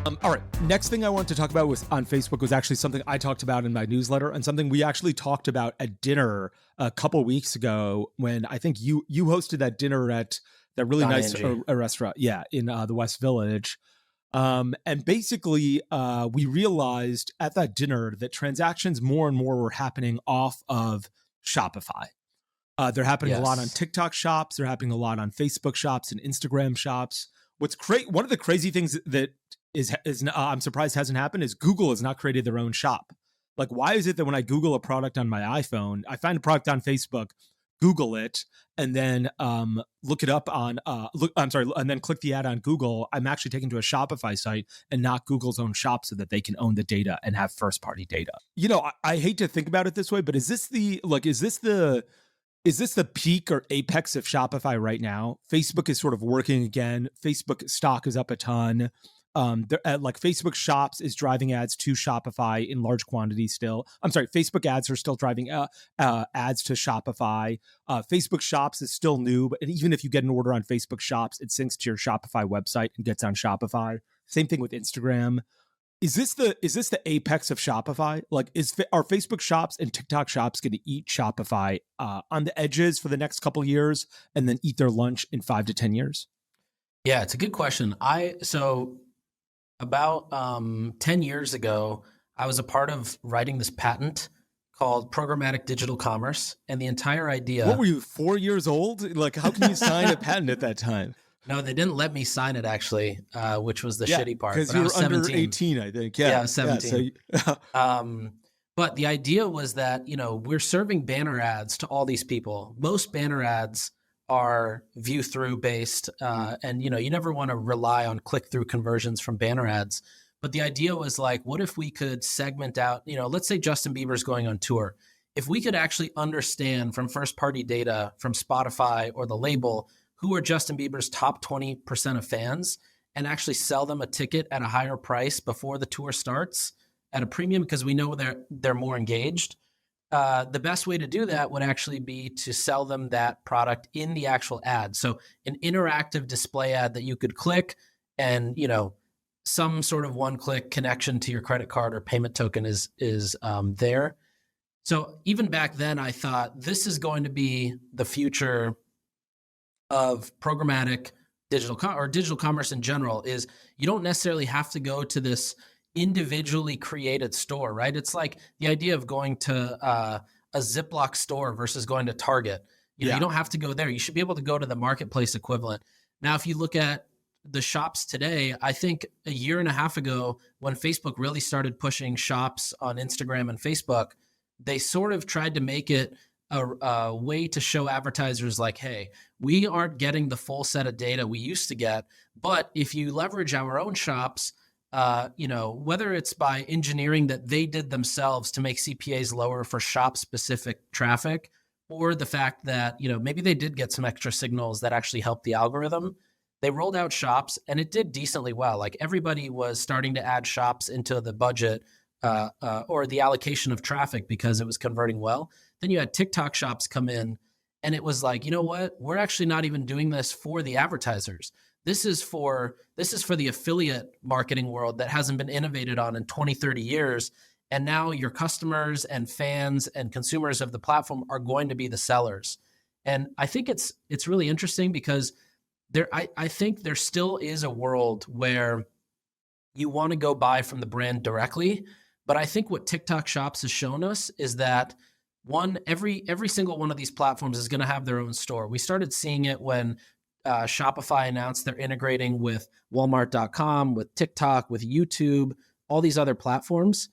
All right. Next thing I want to talk about was on Facebook was actually something I talked about in my newsletter and something we actually talked about at dinner a couple weeks ago when I think you hosted that dinner at that really Don nice restaurant, in the West Village. And basically, we realized at that dinner that transactions more and more were happening off of Shopify. They're happening a lot on TikTok shops. They're happening a lot on Facebook shops and Instagram shops. What's great, one of the crazy things that is I'm surprised hasn't happened is Google has not created their own shop. Like, why is it that when I Google a product on my iPhone, I find a product on Facebook, Google it, and then look it up on and then click the ad on Google. I'm actually taken to a Shopify site and not Google's own shop so that they can own the data and have first party data. You know, I hate to think about it this way, but is this the peak or apex of Shopify right now? Facebook is sort of working again. Facebook stock is up a ton. Facebook Shops is driving ads to Shopify in large quantities still. I'm sorry, Facebook ads are still driving ads to Shopify. Facebook Shops is still new, but even if you get an order on Facebook Shops, it syncs to your Shopify website and gets on Shopify. Same thing with Instagram. Is this the apex of Shopify? Like, are Facebook Shops and TikTok Shops going to eat Shopify on the edges for the next couple of years and then eat their lunch in 5 to 10 years? Yeah, it's a good question. About 10 years ago, I was a part of writing this patent called programmatic digital commerce, and the entire idea. What were you, 4 years old? Like, how can you sign a patent at that time? No, they didn't let me sign it, actually, which was the shitty part. Because you were under 18, I think. Yeah, I was 17. But the idea was that, we're serving banner ads to all these people. Most banner ads are view-through based, and, you never want to rely on click-through conversions from banner ads. But the idea was like, what if we could segment out, let's say Justin Bieber's going on tour. If we could actually understand from first-party data from Spotify or the label who are Justin Bieber's top 20% of fans and actually sell them a ticket at a higher price before the tour starts at a premium because we know they're more engaged. The best way to do that would actually be to sell them that product in the actual ad. So an interactive display ad that you could click and, some sort of one-click connection to your credit card or payment token is there. So even back then, I thought this is going to be the future of programmatic digital commerce in general. Is you don't necessarily have to go to this individually created store, right? It's like the idea of going to a Ziploc store versus going to Target. You don't have to go there. You should be able to go to the marketplace equivalent. Now, if you look at the shops today, I think a year and a half ago, when Facebook really started pushing shops on Instagram and Facebook, they sort of tried to make it a way to show advertisers like, hey, we aren't getting the full set of data we used to get, but if you leverage our own shops, whether it's by engineering that they did themselves to make CPAs lower for shop-specific traffic, or the fact that, maybe they did get some extra signals that actually helped the algorithm, they rolled out shops and it did decently well. Like everybody was starting to add shops into the budget or the allocation of traffic because it was converting well. Then you had TikTok shops come in and it was like, you know what? We're actually not even doing this for the advertisers. This is for the affiliate marketing world that hasn't been innovated on in 20, 30 years. And now your customers and fans and consumers of the platform are going to be the sellers. And I think it's really interesting because I think there still is a world where you want to go buy from the brand directly. But I think what TikTok Shops has shown us is that every single one of these platforms is going to have their own store. We started seeing it when Shopify announced they're integrating with Walmart.com, with TikTok, with YouTube, all these other platforms.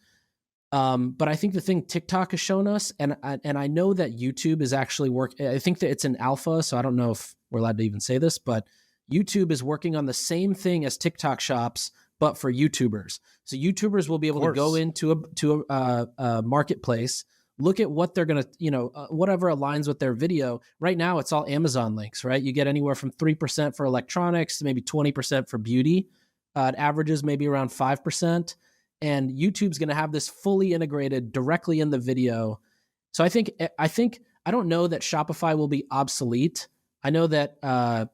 But I think the thing TikTok has shown us, and I know that YouTube is actually working. I think that it's an alpha, so I don't know if we're allowed to even say this, but YouTube is working on the same thing as TikTok Shops, but for YouTubers. So YouTubers will be able to go into a marketplace, look at what they're going to, whatever aligns with their video. Right now, it's all Amazon links, right? You get anywhere from 3% for electronics to maybe 20% for beauty. It averages maybe around 5%. And YouTube's going to have this fully integrated directly in the video. So I think I don't know that Shopify will be obsolete. I know that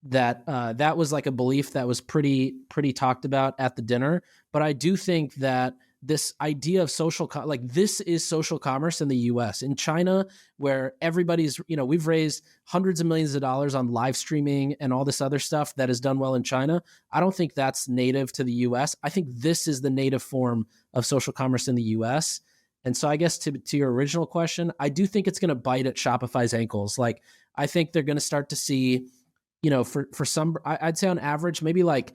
that was like a belief that was pretty talked about at the dinner. But I do think that this idea of this is social commerce in the US. In China, where everybody's, we've raised hundreds of millions of dollars on live streaming and all this other stuff that has done well in China. I don't think that's native to the US. I think this is the native form of social commerce in the US. And so I guess to your original question, I do think it's going to bite at Shopify's ankles. Like, I think they're going to start to see, for some, I'd say on average, maybe like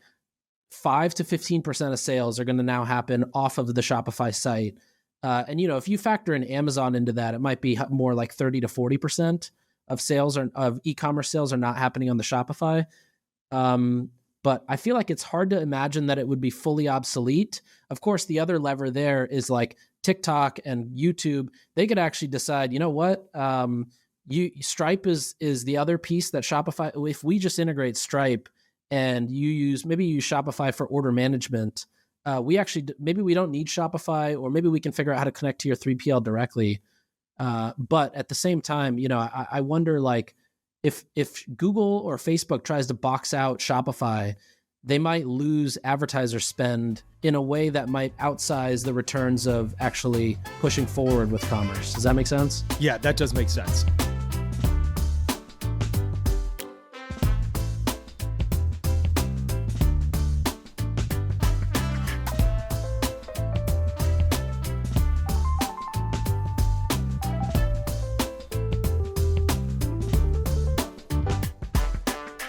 5 to 15% of sales are going to now happen off of the Shopify site. And, if you factor in Amazon into that, it might be more like 30 to 40% of sales of e-commerce sales are not happening on the Shopify. But I feel like it's hard to imagine that it would be fully obsolete. Of course, the other lever there is like TikTok and YouTube. They could actually decide, you know what? Stripe is the other piece that Shopify, if we just integrate Stripe and maybe you use Shopify for order management, maybe we don't need Shopify, or maybe we can figure out how to connect to your 3PL directly. But at the same time, I wonder, like, if Google or Facebook tries to box out Shopify, they might lose advertiser spend in a way that might outsize the returns of actually pushing forward with commerce. Does that make sense? Yeah, that does make sense.